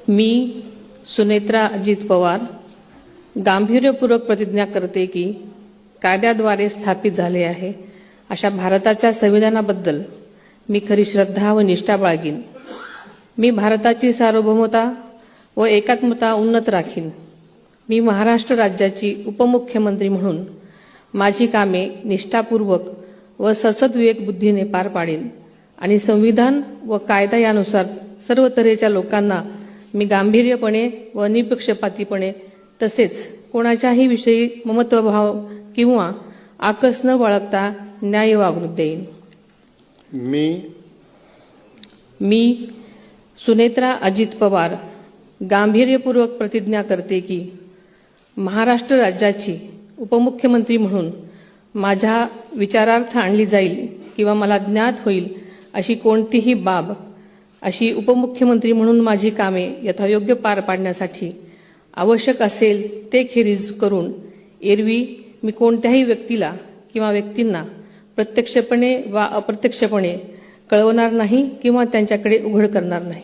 मी सुनेत्रा अजित पवार गांभीर्यपूर्वक प्रतिज्ञा करते की कायद्याद्वारे स्थापित झाले आहे अशा भारताच्या संविधानाबद्दल मी खरी श्रद्धा व निष्ठा बाळगीन। मी भारताची सार्वभौमता व एकात्मता उन्नत राखीन। मी महाराष्ट्र राज्याची उपमुख्यमंत्री म्हणून माझी कामे निष्ठापूर्वक व ससद्विवेक बुद्धीने पार पाडीन आणि संविधान व कायदा यानुसार सर्व तऱ्हेच्या लोकांना मी गांभीर्यपणे व निपक्षपातीपणे तसेच कोणाच्याही विषयी ममत्वभाव किंवा आकस न बाळगता न्याय वागणूक देईन। मी सुनेत्रा अजित पवार गांभीर्यपूर्वक प्रतिज्ञा करते की महाराष्ट्र राज्याची उपमुख्यमंत्री म्हणून माझ्या विचारार्थ आणली जाईल किंवा मला ज्ञात होईल अशी कोणतीही बाब अशी उपमुख्यमंत्री म्हणून माझी कामे यथायोग्य पार पाडण्यासाठी आवश्यक असेल ते खेरीज करून एरवी मी कोणत्याही व्यक्तीला किंवा व्यक्तींना प्रत्यक्षपणे वा अप्रत्यक्षपणे कळवणार नाही किंवा त्यांच्याकडे उघड करणार नाही।